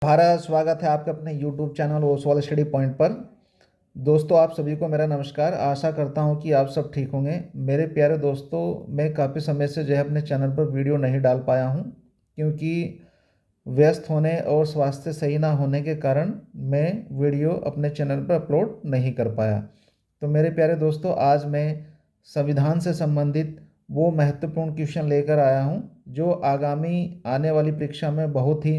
भारत स्वागत है आपके अपने YouTube channel Oswal study point पर। दोस्तों, आप सभी को मेरा नमस्कार। आशा करता हूं कि आप सब ठीक होंगे। मेरे प्यारे दोस्तों, मैं काफ़ी समय से जो है अपने चैनल पर वीडियो नहीं डाल पाया हूं, क्योंकि व्यस्त होने और स्वास्थ्य सही ना होने के कारण मैं वीडियो अपने चैनल पर अपलोड नहीं कर पाया। तो मेरे प्यारे दोस्तों, आज मैं संविधान से संबंधित वो महत्वपूर्ण क्वेश्चन लेकर आया हूं जो आगामी आने वाली परीक्षा में बहुत ही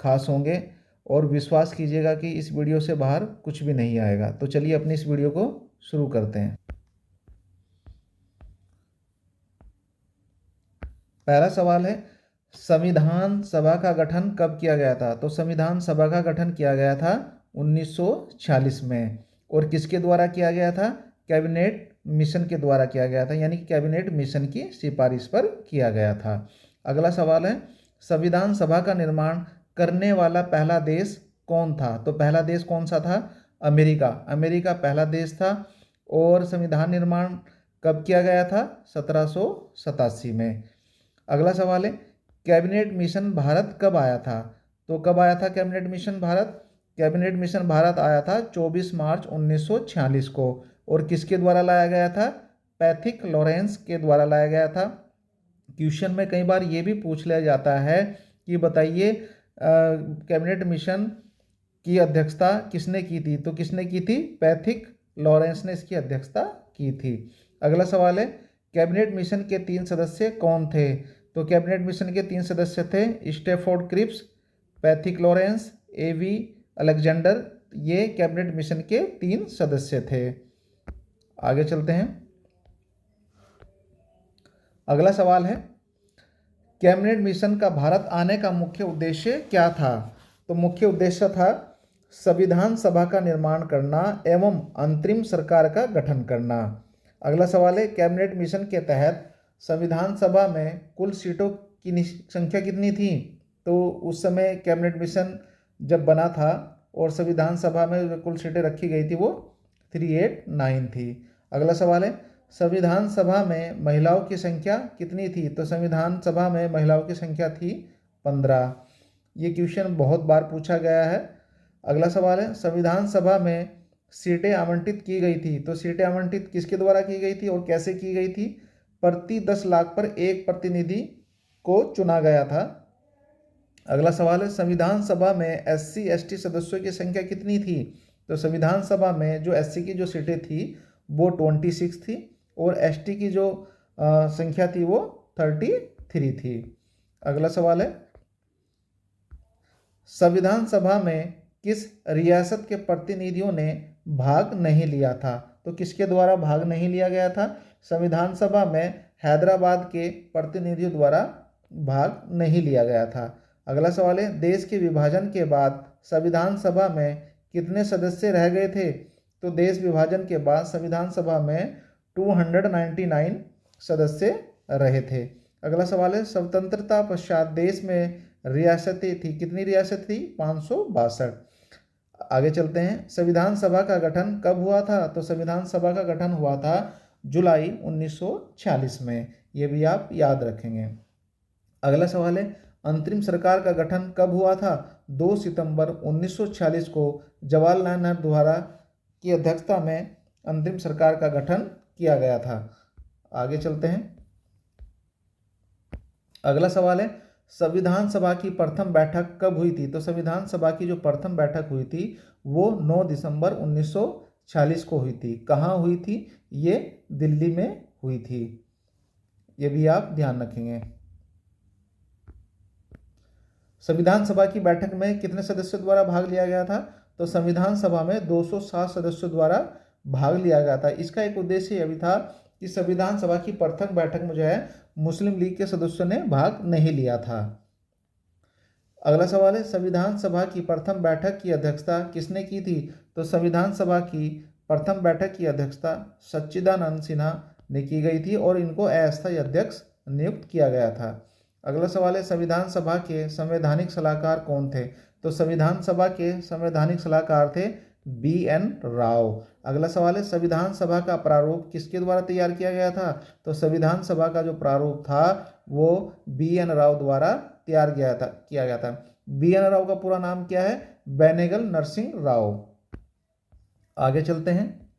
खास होंगे, और विश्वास कीजिएगा कि इस वीडियो से बाहर कुछ भी नहीं आएगा। तो चलिए अपनी इस वीडियो को शुरू करते हैं। पहला सवाल है, संविधान सभा का गठन कब किया गया था? तो संविधान सभा का गठन किया गया था 1946 में। और किसके द्वारा किया गया था? कैबिनेट मिशन के द्वारा किया गया था, यानी कि कैबिनेट मिशन की सिफारिश पर किया गया था। अगला सवाल है, संविधान सभा का निर्माण करने वाला पहला देश कौन था? तो पहला देश कौन सा था? अमेरिका। अमेरिका पहला देश था। और संविधान निर्माण कब किया गया था? 1787 में। अगला सवाल है, कैबिनेट मिशन भारत कब आया था? तो कब आया था cabinet mission Bharat? Cabinet mission Bharat आया था 24 मार्च 1946 को। और किसके द्वारा लाया गया था? पैथिक लॉरेंस के द्वारा लाया गया था। क्वेश्चन में कई बार ये भी पूछ लिया जाता है कि बताइए कैबिनेट मिशन की अध्यक्षता किसने की थी? तो किसने की थी? पैथिक लॉरेंस ने इसकी अध्यक्षता की थी। अगला सवाल है, कैबिनेट मिशन के 3 सदस्य कौन थे? तो कैबिनेट मिशन के 3 सदस्य थे स्टेफोर्ड क्रिप्स, पैथिक लॉरेंस, एवी अलेक्जेंडर। ये कैबिनेट मिशन के 3 सदस्य थे। आगे चलते हैं। अगला सवाल है, कैबिनेट मिशन का भारत आने का मुख्य उद्देश्य क्या था? तो मुख्य उद्देश्य था संविधान सभा का निर्माण करना एवं अंतरिम सरकार का गठन करना। अगला सवाल है, कैबिनेट मिशन के तहत संविधान सभा में कुल सीटों की संख्या कितनी थी? तो उस समय कैबिनेट मिशन जब बना था और संविधान सभा में जो कुल सीटें रखी गई थी वो 389 थी। अगला सवाल है, संविधान सभा में महिलाओं की संख्या कितनी थी? तो संविधान सभा में महिलाओं की संख्या थी 15। ये क्वेश्चन बहुत बार पूछा गया है। अगला सवाल है, संविधान सभा में सीटें आवंटित की गई थी। तो सीटें आवंटित किसके द्वारा की गई थी और कैसे की गई थी? प्रति 10 लाख पर एक प्रतिनिधि को चुना गया था। अगला सवाल है, संविधान सभा में SC ST सदस्यों की संख्या कितनी थी? तो संविधान सभा में जो SC की जो सीटें थी वो 26 थी, और ST की जो संख्या थी वो 33 थी। अगला सवाल है, संविधान सभा में किस रियासत के प्रतिनिधियों ने भाग नहीं लिया था? तो किसके द्वारा भाग नहीं लिया गया था? संविधान सभा में हैदराबाद के प्रतिनिधियों द्वारा भाग नहीं लिया गया था। अगला सवाल है, देश के विभाजन के बाद संविधान सभा में कितने सदस्य रह गए थे? तो देश विभाजन के बाद संविधान सभा में 299 सदस्य रहे थे। अगला सवाल है, स्वतंत्रता पश्चात देश में रियासतें थी, कितनी रियासत थी? 562। आगे चलते हैं, संविधान सभा का गठन कब हुआ था? तो संविधान सभा का गठन हुआ था जुलाई 1946 में। ये भी आप याद रखेंगे। अगला सवाल है, अंतरिम सरकार का गठन कब हुआ था? 2 सितंबर 1946 को जवाहरलाल नेहरू द्वारा की अध्यक्षता में अंतरिम सरकार का गठन किया गया था। आगे चलते हैं। अगला सवाल है, संविधान सभा की प्रथम बैठक कब हुई थी? तो संविधान सभा की जो प्रथम बैठक हुई थी वो 9 दिसंबर 1946 को हुई थी। कहाँ हुई थी? ये दिल्ली में हुई थी। ये भी आप ध्यान रखेंगे। संविधान सभा की बैठक में कितने सदस्यों द्वारा भाग लिया गया था? तो संविधान सभा में 207 सदस्यों द्वारा भाग लिया गया था। इसका एक उद्देश्य यह भी था कि संविधान सभा की प्रथम बैठक में जो है मुस्लिम लीग के सदस्यों ने भाग नहीं लिया था। अगला सवाल है, संविधान सभा की प्रथम बैठक की अध्यक्षता किसने की थी? तो संविधान सभा की प्रथम बैठक की अध्यक्षता सच्चिदानंद सिन्हा ने की गई थी, और इनको अस्थायी अध्यक्ष नियुक्त किया गया था। अगला सवाल है, संविधान सभा के संवैधानिक सलाहकार कौन थे? तो संविधान सभा के संवैधानिक सलाहकार थे BN राव। अगला सवाल है, संविधान सभा का प्रारूप किसके द्वारा तैयार किया गया था? तो संविधान सभा का जो प्रारूप था वो BN राव द्वारा तैयार किया गया था। BN राव का पूरा नाम क्या है? बेनेगल नरसिंह राव। आगे चलते हैं।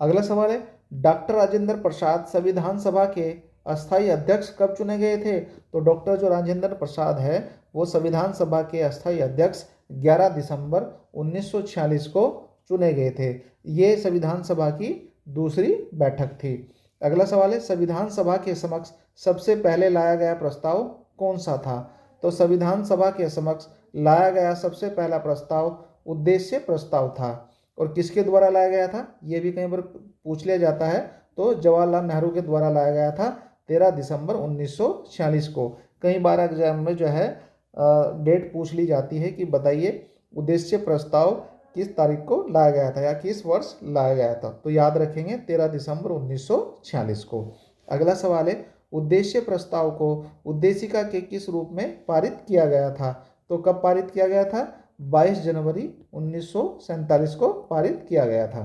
अगला सवाल है, डॉक्टर राजेंद्र प्रसाद संविधान सभा के अस्थायी अध्यक्ष कब चुने गए थे? तो डॉक्टर जो राजेंद्र प्रसाद है वो संविधान सभा के अस्थायी अध्यक्ष 11 दिसंबर 1946 को चुने गए थे। ये संविधान सभा की दूसरी बैठक थी। अगला सवाल है, संविधान सभा के समक्ष सबसे पहले लाया गया प्रस्ताव कौन सा था? तो संविधान सभा के समक्ष लाया गया सबसे पहला प्रस्ताव उद्देश्य प्रस्ताव था। और किसके द्वारा लाया गया था? ये भी कहीं पर पूछ लिया जाता है। तो जवाहरलाल नेहरू के द्वारा लाया गया था 13 दिसंबर 1946 को। कई बार एग्जाम में जो है डेट पूछ ली जाती है कि बताइए उद्देश्य प्रस्ताव किस तारीख को लाया गया था या किस वर्ष लाया गया था। तो याद रखेंगे 13 दिसंबर 1946 को। अगला सवाल है, उद्देश्य प्रस्ताव को उद्देशिका के किस रूप में पारित किया गया था? तो कब पारित किया गया था? 22 जनवरी 1947 को पारित किया गया था।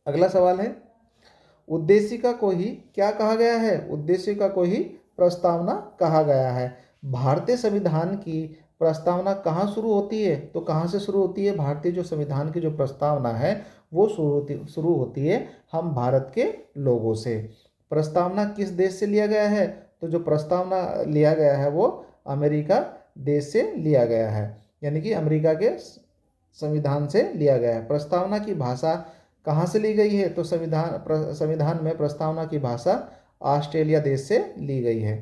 अगला सवाल है, उद्देशिका को ही क्या कहा गया है? उद्देशिका को ही प्रस्तावना कहा गया है। भारतीय संविधान की प्रस्तावना कहाँ शुरू होती है? तो कहाँ से शुरू होती है? भारतीय जो संविधान की जो प्रस्तावना है वो शुरू होती है हम भारत के लोगों से। प्रस्तावना किस देश से लिया गया है? तो जो प्रस्तावना लिया गया है वो अमेरिका देश से लिया गया है, यानी कि अमेरिका के संविधान से लिया गया है। प्रस्तावना की भाषा कहाँ से ली गई है? तो संविधान में प्रस्तावना की भाषा ऑस्ट्रेलिया देश से ली गई है।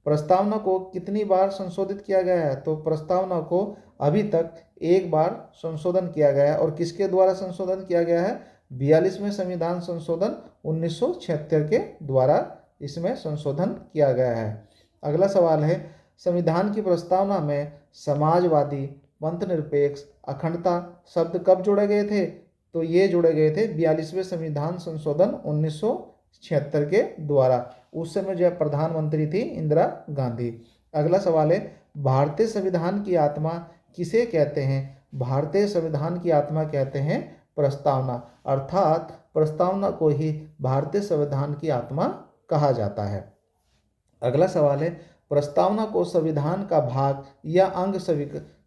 प्रस्तावना को कितनी बार संशोधित किया गया है? तो प्रस्तावना को अभी तक एक बार संशोधन किया गया है। और किसके द्वारा संशोधन किया गया है? 42वें संविधान संशोधन 1976 के द्वारा इसमें संशोधन किया गया है। अगला सवाल है, संविधान की प्रस्तावना में समाजवादी, पंथनिरपेक्ष, अखंडता शब्द कब जोड़े गए थे? तो ये जोड़े गए थे 42वें संविधान संशोधन 1976 के द्वारा। उस समय जो प्रधानमंत्री थी इंदिरा गांधी। अगला सवाल है, भारतीय संविधान की आत्मा किसे कहते हैं? भारतीय संविधान की आत्मा कहते हैं प्रस्तावना, अर्थात प्रस्तावना को ही भारतीय संविधान की आत्मा कहा जाता है। अगला सवाल है, प्रस्तावना को संविधान का भाग या अंग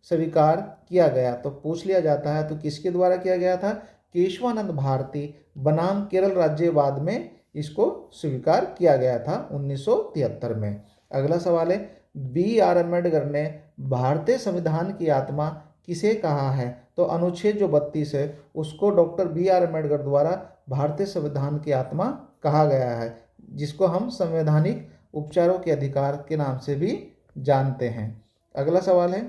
स्वीकार किया गया? तो पूछ लिया जाता है तो किसके द्वारा किया गया था? केशवानंद भारती बनाम केरल राज्यवाद में इसको स्वीकार किया गया था 1973 में। अगला सवाल है, BR अम्बेडकर ने भारतीय संविधान की आत्मा किसे कहा है? तो अनुच्छेद जो 32 है उसको डॉक्टर BR अम्बेडकर द्वारा भारतीय संविधान की आत्मा कहा गया है, जिसको हम संवैधानिक उपचारों के अधिकार के नाम से भी जानते हैं। अगला सवाल है,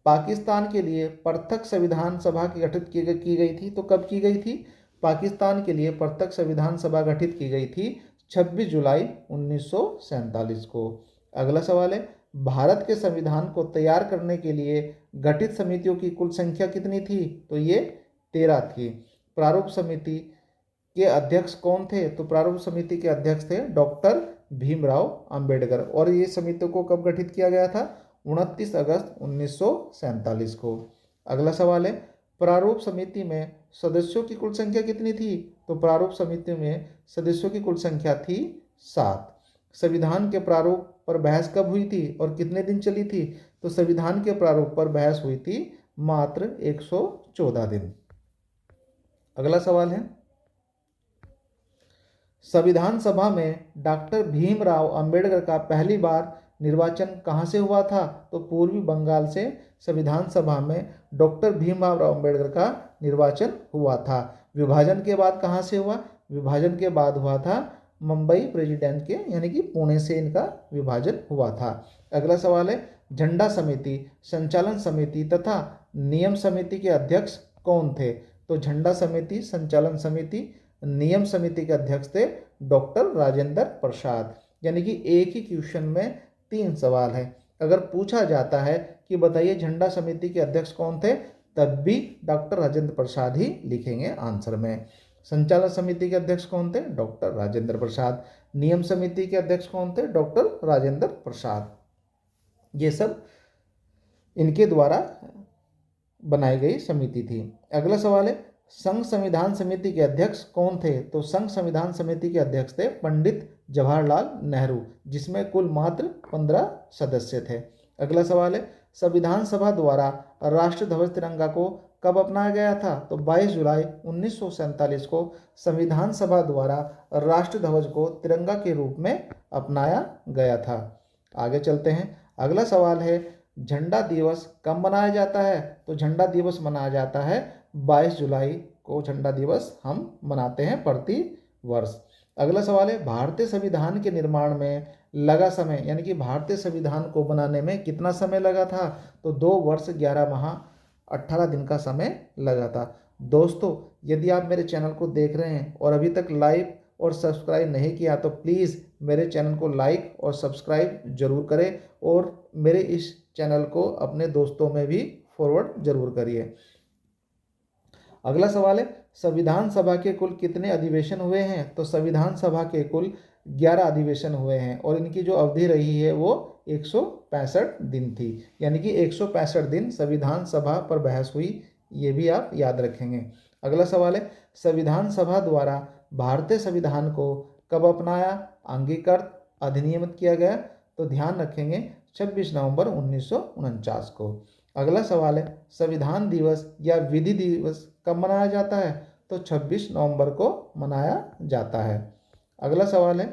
पाकिस्तान के लिए पृथक संविधान सभा की गठित की गई थी। तो कब की गई थी? पाकिस्तान के लिए पृथक संविधान सभा गठित की गई थी 26 जुलाई 1947 को। अगला सवाल है, भारत के संविधान को तैयार करने के लिए गठित समितियों की कुल संख्या कितनी थी? तो ये 13 थी। प्रारूप समिति के अध्यक्ष कौन थे? तो प्रारूप समिति के अध्यक्ष थे डॉक्टर भीमराव अंबेडकर। और ये समिति को कब गठित किया गया था? 29 अगस्त 1947 को। अगला सवाल है, प्रारूप समिति में सदस्यों की कुल संख्या कितनी थी? तो प्रारूप समिति में सदस्यों की कुल संख्या थी 7। संविधान के प्रारूप पर बहस कब हुई थी और कितने दिन चली थी? तो संविधान के प्रारूप पर बहस हुई थी मात्र 114 दिन। अगला सवाल है, संविधान सभा में डॉक्टर भीमराव अंबेडकर का पहली बार निर्वाचन कहाँ से हुआ था? तो पूर्वी बंगाल से संविधान सभा में डॉक्टर भीमराव अंबेडकर का निर्वाचन हुआ था। विभाजन के बाद कहाँ से हुआ? विभाजन के बाद हुआ था मुंबई प्रेसिडेंट के, यानी कि पुणे से इनका विभाजन हुआ था। अगला सवाल है, झंडा समिति, संचालन समिति तथा नियम समिति के अध्यक्ष कौन थे? तो झंडा समिति, संचालन समिति, नियम समिति के अध्यक्ष थे डॉक्टर राजेंद्र प्रसाद। यानी कि एक ही क्वेश्चन में 3 सवाल है। अगर पूछा जाता है कि बताइए झंडा समिति के अध्यक्ष कौन थे, तब भी डॉक्टर राजेंद्र प्रसाद ही लिखेंगे आंसर में। संचालन समिति के अध्यक्ष कौन थे? डॉक्टर राजेंद्र प्रसाद। नियम समिति के अध्यक्ष कौन थे? डॉक्टर राजेंद्र प्रसाद। ये सब इनके द्वारा बनाई गई समिति थी। अगला सवाल है, संघ संविधान समिति के अध्यक्ष कौन थे? तो संघ संविधान समिति के अध्यक्ष थे पंडित जवाहरलाल नेहरू, जिसमें कुल मात्र 15 सदस्य थे। अगला सवाल है, संविधान सभा द्वारा राष्ट्र ध्वज तिरंगा को कब अपनाया गया था? तो 22 जुलाई 1947 को संविधान सभा द्वारा राष्ट्र ध्वज को तिरंगा के रूप में अपनाया गया था। आगे चलते हैं। अगला सवाल है, झंडा दिवस कब मनाया जाता है? तो झंडा दिवस मनाया जाता है 22 जुलाई को झंडा दिवस हम मनाते हैं प्रति वर्ष। अगला सवाल है, भारतीय संविधान के निर्माण में लगा समय, यानी कि भारतीय संविधान को बनाने में कितना समय लगा था? तो 2 वर्ष 11 माह 18 दिन का समय लगा था। दोस्तों, यदि आप मेरे चैनल को देख रहे हैं और अभी तक लाइक और सब्सक्राइब नहीं किया तो प्लीज़ मेरे चैनल को लाइक और सब्सक्राइब जरूर करें और मेरे इस चैनल को अपने दोस्तों में भी फॉरवर्ड जरूर करिए। अगला सवाल है, संविधान सभा के कुल कितने अधिवेशन हुए हैं? तो संविधान सभा के कुल 11 अधिवेशन हुए हैं और इनकी जो अवधि रही है वो 165 दिन थी, यानी कि 165 दिन संविधान सभा पर बहस हुई, ये भी आप याद रखेंगे। अगला सवाल है, संविधान सभा द्वारा भारतीय संविधान को कब अपनाया, अंगीकृत, अधिनियमित किया गया? तो ध्यान रखेंगे 26 नवंबर 1949 को। अगला सवाल है, संविधान दिवस या विधि दिवस कब मनाया जाता है? तो 26 नवंबर को मनाया जाता है। अगला सवाल है,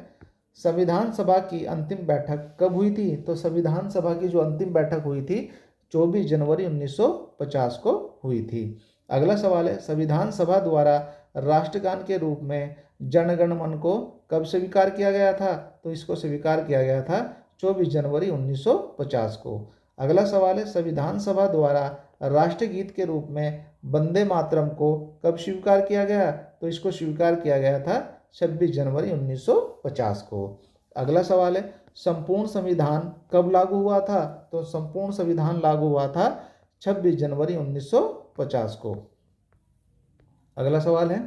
संविधान सभा की अंतिम बैठक कब हुई थी? तो संविधान सभा की जो अंतिम बैठक हुई थी 24 जनवरी 1950 को हुई थी। अगला सवाल है, संविधान सभा द्वारा राष्ट्रगान के रूप में जन गण मन को कब स्वीकार किया गया था? तो इसको स्वीकार किया गया था 24 जनवरी 1950 को। अगला सवाल है, संविधान सभा द्वारा राष्ट्रगीत के रूप में वंदे मातरम को कब स्वीकार किया गया? तो इसको स्वीकार किया गया था 26 जनवरी 1950 को। अगला सवाल है, संपूर्ण संविधान कब लागू हुआ था? तो संपूर्ण संविधान लागू हुआ था 26 जनवरी 1950 को। अगला सवाल है,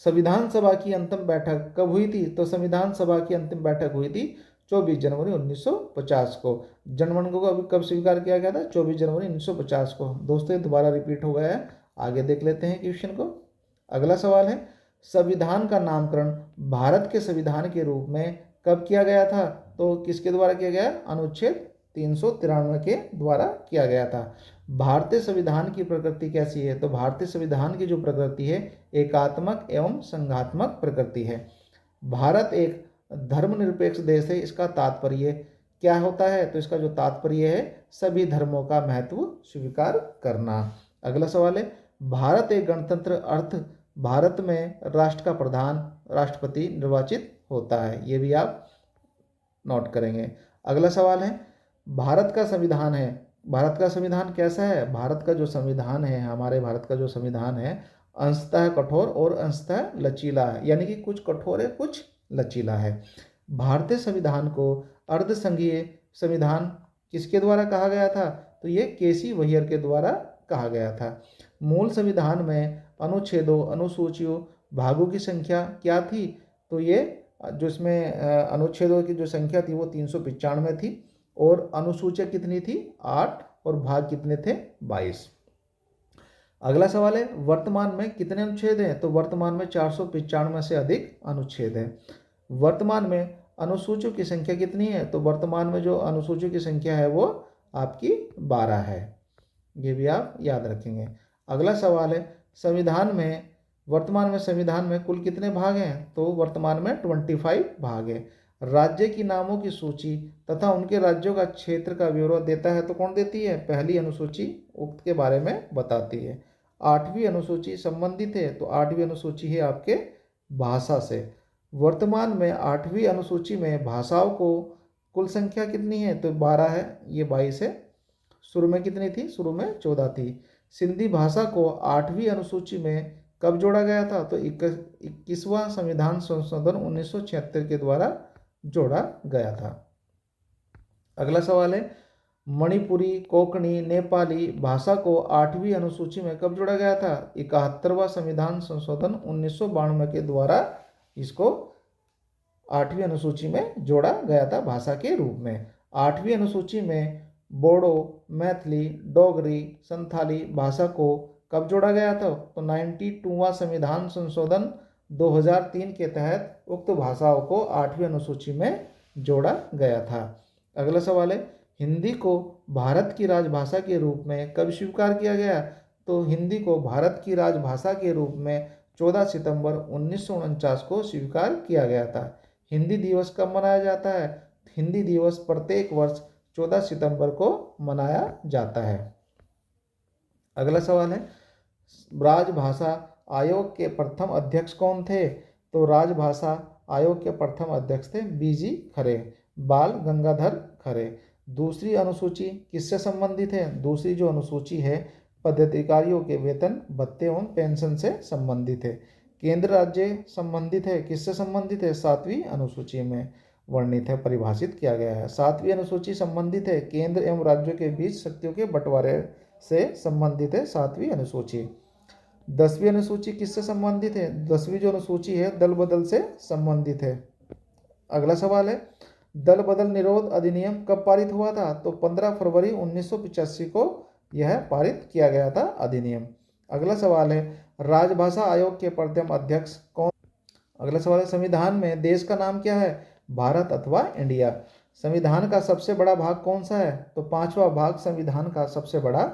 संविधान सभा की अंतिम बैठक कब हुई थी? तो संविधान सभा की अंतिम बैठक हुई थी 24 जनवरी 1950 को। जनगण को कब स्वीकार किया गया था? 24 जनवरी 1950 को। दोस्तों, ये दोबारा रिपीट हो गया है, आगे देख लेते हैं क्वेश्चन को। अगला सवाल है, संविधान का नामकरण भारत के संविधान के रूप में कब किया गया था? तो किसके द्वारा किया गया? अनुच्छेद 393 के द्वारा किया गया था। भारतीय संविधान की प्रकृति कैसी है? तो भारतीय संविधान की जो प्रकृति है एकात्मक एवं संघात्मक प्रकृति है। भारत एक धर्मनिरपेक्ष देश है, इसका तात्पर्य क्या होता है? तो इसका जो तात्पर्य है सभी धर्मों का महत्व स्वीकार करना। अगला सवाल है, भारत एक गणतंत्र अर्थ भारत में राष्ट्र का प्रधान राष्ट्रपति निर्वाचित होता है, ये भी आप नोट करेंगे। अगला सवाल है, भारत का संविधान है, भारत का संविधान कैसा है? भारत का जो संविधान है, हमारे भारत का जो संविधान है अंशतः कठोर और अंशतः लचीला है, यानी कि कुछ कठोर है कुछ लचीला है। भारतीय संविधान को अर्धसंघीय संविधान किसके द्वारा कहा गया था? तो ये केसी वैयर के द्वारा कहा गया था। मूल संविधान में अनुच्छेदों, अनुसूचियों, भागों की संख्या क्या थी? तो ये जो इसमें अनुच्छेदों की जो संख्या थी वो 395 थी और अनुसूचियाँ कितनी थी? 8 और भाग कितने थे? 22। अगला सवाल है, वर्तमान में कितने अनुच्छेद हैं? तो वर्तमान में 495 से अधिक अनुच्छेद हैं। वर्तमान में अनुसूचियों की संख्या कितनी है? तो वर्तमान में जो अनुसूचियों की संख्या है वो आपकी 12 है, ये भी आप याद रखेंगे। अगला सवाल है, संविधान में वर्तमान में संविधान में कुल कितने भाग हैं? तो वर्तमान में 25 भाग हैं। राज्य की नामों की सूची तथा उनके राज्यों का क्षेत्र का ब्यौरा देता है तो कौन देती है? पहली अनुसूची उक्त के बारे में बताती है। 8वीं अनुसूची संबंधित है, तो 8वीं अनुसूची है आपके भाषा से। वर्तमान में 8वीं अनुसूची में भाषाओं को कुल संख्या कितनी है? तो 12 है, ये 22 है। शुरू में कितनी थी? शुरू में 14 थी। सिंधी भाषा को 8वीं अनुसूची में कब जोड़ा गया था? तो 21वां संविधान संशोधन 1976 के द्वारा जोड़ा गया था। अगला सवाल है, मणिपुरी, कोंकणी, नेपाली भाषा को 8वीं अनुसूची में कब जोड़ा गया था? 71वां संविधान संशोधन 1992 के द्वारा इसको 8वीं अनुसूची में जोड़ा गया था भाषा के रूप में। 8वीं अनुसूची में बोडो, मैथिली, डोगरी, संथाली भाषा को कब जोड़ा गया था? तो 92वां संविधान संशोधन 2003 के तहत उक्त भाषाओं को 8वीं अनुसूची में जोड़ा गया था। अगला सवाल है, हिंदी को भारत की राजभाषा के रूप में कब स्वीकार किया गया? तो हिंदी को भारत की राजभाषा के रूप में 14 सितंबर 1949 को स्वीकार किया गया था। हिंदी दिवस कब मनाया जाता है? हिंदी दिवस प्रत्येक वर्ष 14 सितंबर को मनाया जाता है। अगला सवाल है, राजभाषा आयोग के प्रथम अध्यक्ष कौन थे? तो राजभाषा आयोग के प्रथम अध्यक्ष थे बीजी खरे, बाल गंगाधर खरे। दूसरी अनुसूची किससे संबंधित है? दूसरी जो अनुसूची है पदाधिकारियों के वेतन भत्ते एवं पेंशन से संबंधित है। केंद्र राज्य संबंधित है, किससे संबंधित है? 7वीं अनुसूची में वर्णित है, परिभाषित किया गया है। 7वीं अनुसूची संबंधित है केंद्र एवं राज्यों के बीच शक्तियों के बंटवारे से संबंधित है 7वीं अनुसूची। 10वीं अनुसूची किससे संबंधित है? 10वीं जो अनुसूची है दल बदल से संबंधित है। अगला सवाल है, दल बदल निरोध अधिनियम कब पारित हुआ था? तो 15 फरवरी 1985 को यह पारित किया गया था अधिनियम। अगला सवाल है, राजभाषा आयोग के प्रथम अध्यक्ष कौन? अगला सवाल है, संविधान में देश का नाम क्या है? भारत अथवा इंडिया। संविधान का सबसे बड़ा भाग कौन सा है? तो 5वां भाग संविधान का सबसे बड़ा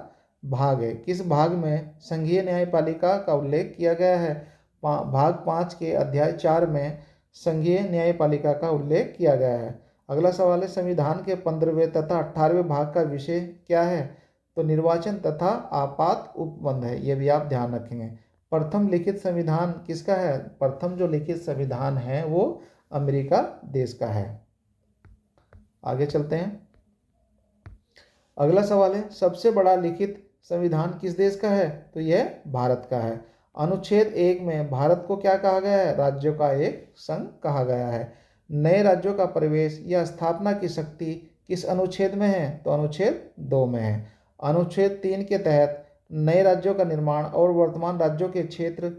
भाग है। किस भाग में संघीय न्यायपालिका का उल्लेख किया गया है? भाग 5 के अध्याय 4 में संघीय न्यायपालिका का उल्लेख किया गया है। अगला सवाल है, संविधान के 15वें तथा 18वें भाग का विषय क्या है? तो निर्वाचन तथा आपात उपबंध है, ये भी आप ध्यान रखेंगे। प्रथम लिखित संविधान किसका है? प्रथम जो लिखित संविधान है वो अमेरिका देश का है। आगे चलते हैं। अगला सवाल है, सबसे बड़ा लिखित संविधान किस देश का है? तो यह भारत का है। अनुच्छेद 1 में भारत को क्या कहा गया है? राज्यों का एक संघ कहा गया है। नए राज्यों का प्रवेश या स्थापना की शक्ति किस अनुच्छेद में है? तो अनुच्छेद 2 में है। अनुच्छेद 3 के तहत नए राज्यों का निर्माण और वर्तमान राज्यों के क्षेत्र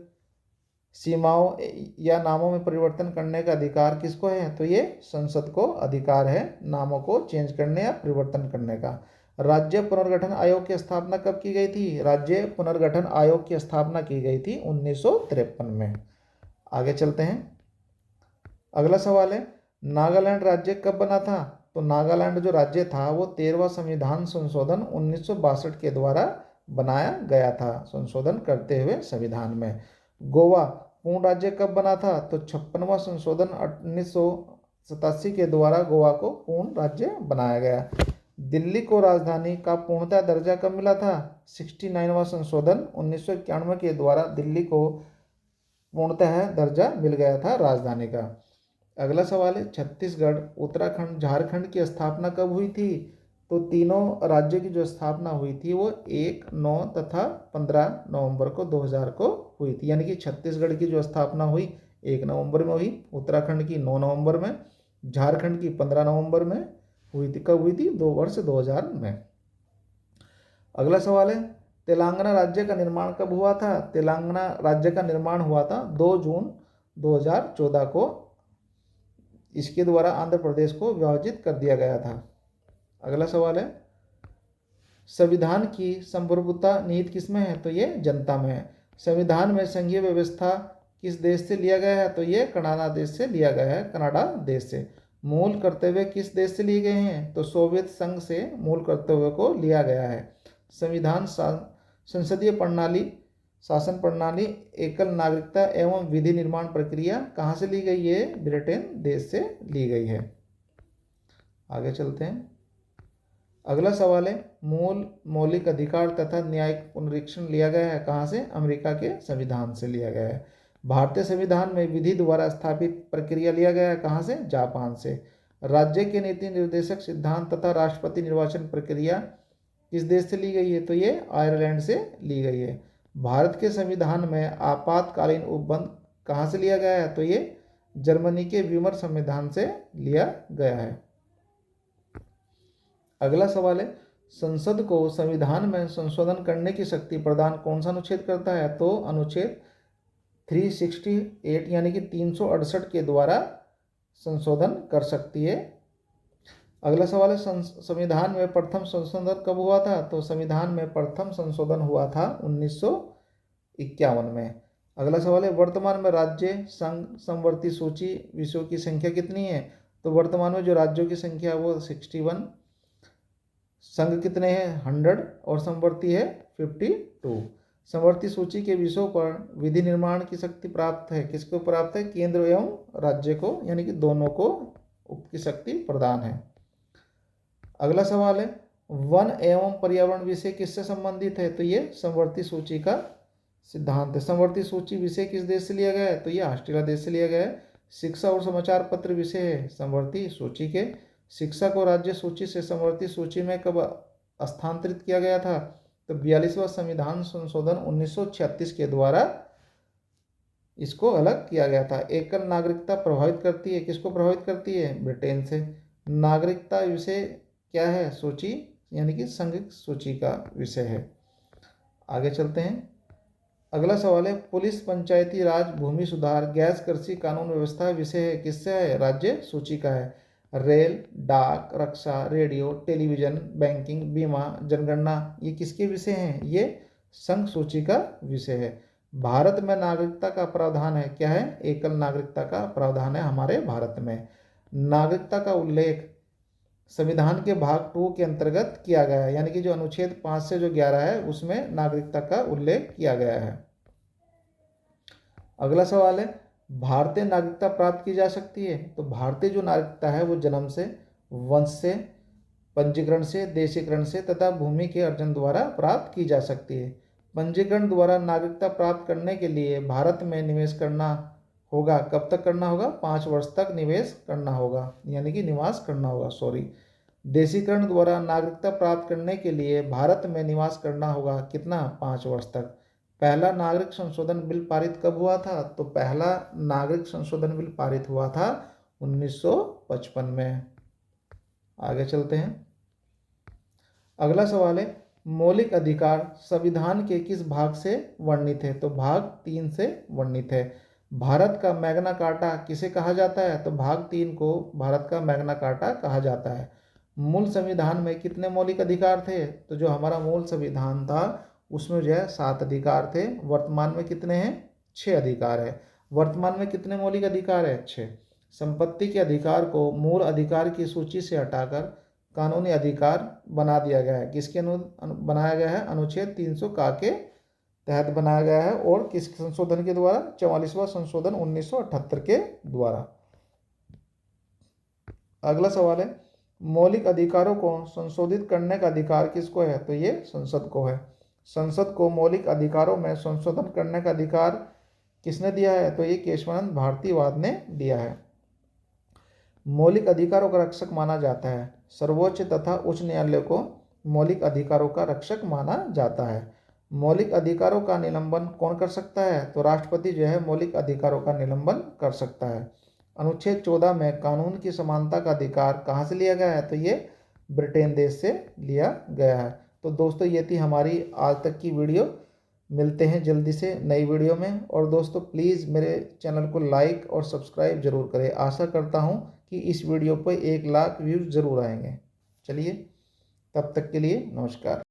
सीमाओं या नामों में परिवर्तन करने का अधिकार किसको है? तो ये संसद को अधिकार है नामों को चेंज करने या परिवर्तन करने का। राज्य पुनर्गठन आयोग की स्थापना कब की गई थी? राज्य पुनर्गठन आयोग की स्थापना की गई थी 1953 में। आगे चलते हैं। अगला सवाल है, नागालैंड राज्य कब बना था? तो नागालैंड जो राज्य था वो 13वां संविधान संशोधन 1962 के द्वारा बनाया गया था, संशोधन करते हुए संविधान में। गोवा पूर्ण राज्य कब बना था? तो 56वां संशोधन 1987 के द्वारा गोवा को पूर्ण राज्य बनाया गया। दिल्ली को राजधानी का पूर्णतः दर्जा कब मिला था? 69वां संशोधन 1991 के द्वारा दिल्ली को पूर्णतः दर्जा मिल गया था राजधानी का। अगला सवाल है, छत्तीसगढ़, उत्तराखंड, झारखंड की स्थापना कब हुई थी? तो तीनों राज्यों की जो स्थापना हुई थी वो 1, 9 तथा 15 नवंबर को 2000 को हुई थी। यानी कि छत्तीसगढ़ की जो स्थापना हुई 1 नवंबर में हुई, उत्तराखंड की 9 नवंबर में, झारखंड की 15 नवंबर में हुई थी। कब हुई थी? 2000 में। अगला सवाल है, तेलंगाना राज्य का निर्माण कब हुआ था? तेलंगाना राज्य का निर्माण हुआ था 2 जून 2014 को। इसके द्वारा आंध्र प्रदेश को विभाजित कर दिया गया था। अगला सवाल है, संविधान की संप्रभुता निहित किसमें है? तो ये जनता में है। संविधान में संघीय व्यवस्था किस देश से लिया गया है? तो ये कनाडा देश से लिया गया है, कनाडा देश से। मूल कर्तव्य किस देश से लिए गए हैं? तो सोवियत संघ से मूल कर्तव्य को लिया गया है। संविधान संसदीय प्रणाली, शासन प्रणाली, एकल नागरिकता एवं विधि निर्माण प्रक्रिया कहाँ से ली गई है? ब्रिटेन देश से ली गई है। आगे चलते हैं। अगला सवाल है, मूल मौलिक अधिकार तथा न्यायिक पुनरीक्षण लिया गया है कहाँ से? अमेरिका के संविधान से लिया गया है। भारतीय संविधान में विधि द्वारा स्थापित प्रक्रिया लिया गया है कहाँ से? जापान से। राज्य के नीति निर्देशक सिद्धांत तथा राष्ट्रपति निर्वाचन प्रक्रिया किस देश से ली गई है? तो ये आयरलैंड से ली गई है। भारत के संविधान में आपातकालीन उपबंध कहाँ से लिया गया है? तो ये जर्मनी के वीमर संविधान से लिया गया है। अगला सवाल है, संसद को संविधान में संशोधन करने की शक्ति प्रदान कौन सा अनुच्छेद करता है? तो अनुच्छेद 368 यानी कि 368 के द्वारा संशोधन कर सकती है। अगला सवाल है, संविधान में प्रथम संशोधन कब हुआ था? तो संविधान में प्रथम संशोधन हुआ था 1951 में। अगला सवाल है वर्तमान में राज्य संघ समवर्ती सूची विषयों की संख्या कितनी है? तो वर्तमान में जो राज्यों की संख्या है वो 61, संघ कितने हैं 100 और समवर्ती है 52। समवर्ती सूची के विषयों पर विधि निर्माण की शक्ति प्राप्त है, किसको प्राप्त है? केंद्र एवं राज्य को, यानी कि दोनों को की शक्ति प्रदान है। अगला सवाल है वन एवं पर्यावरण विषय किससे संबंधित है? तो ये समवर्ती सूची का सिद्धांत है। समवर्ती सूची विषय किस देश से लिया गया है? तो ये ऑस्ट्रेलिया देश से लिया गया है। शिक्षा और समाचार पत्र विषय है समवर्ती सूची के। शिक्षा को राज्य सूची से समवर्ती सूची में कब स्थानांतरित किया गया था? तो 42वां संविधान संशोधन 1936 के द्वारा इसको अलग किया गया था। एकल नागरिकता प्रभावित करती है, किसको प्रभावित करती है? ब्रिटेन से। नागरिकता विषय क्या है? सूची, यानी कि संघ सूची का विषय है। आगे चलते हैं। अगला सवाल है पुलिस, पंचायती राज, भूमि सुधार, गैस, कृषि, कानून व्यवस्था विषय है, किससे है? राज्य सूची का है। रेल, डाक, रक्षा, रेडियो, टेलीविजन, बैंकिंग, बीमा, जनगणना, ये किसके विषय हैं? ये संघ सूची का विषय है। भारत में नागरिकता का प्रावधान है, क्या है? एकल नागरिकता का प्रावधान है हमारे भारत में। नागरिकता का उल्लेख संविधान के भाग 2 के अंतर्गत किया गया है, यानी कि जो अनुच्छेद 5 से जो 11 है उसमें नागरिकता का उल्लेख किया गया है। अगला सवाल है भारतीय नागरिकता प्राप्त की जा सकती है? तो भारतीय जो नागरिकता है वो जन्म से, वंश से, पंजीकरण से, देशीकरण से तथा भूमि के अर्जन द्वारा प्राप्त की जा सकती है। पंजीकरण द्वारा नागरिकता प्राप्त करने के लिए भारत में निवेश करना होगा। कब तक करना होगा? 5 वर्ष तक निवेश करना होगा, यानी कि निवास करना होगा, सॉरी। देशीकरण द्वारा नागरिकता प्राप्त करने के लिए भारत में निवास करना होगा, कितना? 5 वर्ष तक। पहला नागरिक संशोधन बिल पारित कब हुआ था? तो पहला नागरिक संशोधन बिल पारित हुआ था 1955 में। आगे चलते हैं। अगला सवाल है मौलिक अधिकार संविधान के किस भाग से वर्णित है? तो भाग 3 से वर्णित है। भारत का मैग्ना कार्टा किसे कहा जाता है? तो भाग 3 को भारत का मैग्ना कार्टा कहा जाता है। मूल संविधान में कितने मौलिक अधिकार थे? तो जो हमारा मूल संविधान था उसमें जो है 7 अधिकार थे। वर्तमान में कितने हैं? 6 अधिकार है। वर्तमान में कितने मौलिक अधिकार है? 6। संपत्ति के अधिकार को मूल अधिकार की सूची से हटाकर कानूनी अधिकार बना दिया गया है। किसके बनाया गया है? अनुच्छेद 300 का के तहत बनाया गया है। और किस संशोधन के द्वारा? 44वां संशोधन 1978 के द्वारा। अगला सवाल है मौलिक अधिकारों को संशोधित करने का अधिकार किसको है? तो ये संसद को है। संसद को मौलिक अधिकारों में संशोधन करने का अधिकार किसने दिया है? तो ये केशवानंद भारतीवाद ने दिया है। मौलिक अधिकारों का रक्षक माना जाता है। सर्वोच्च तथा उच्च न्यायालय को मौलिक अधिकारों का रक्षक माना जाता है। मौलिक अधिकारों का निलंबन कौन कर सकता है? तो राष्ट्रपति जो है मौलिक अधिकारों का निलंबन कर सकता है। अनुच्छेद 14 में कानून की समानता का अधिकार कहाँ से लिया गया है? तो ये ब्रिटेन देश से लिया गया है। तो दोस्तों ये थी हमारी आज तक की वीडियो। मिलते हैं जल्दी से नई वीडियो में। और दोस्तों प्लीज़ मेरे चैनल को लाइक और सब्सक्राइब जरूर करें। आशा करता हूँ कि इस वीडियो पर 1 लाख व्यूज़ ज़रूर आएंगे। चलिए तब तक के लिए नमस्कार।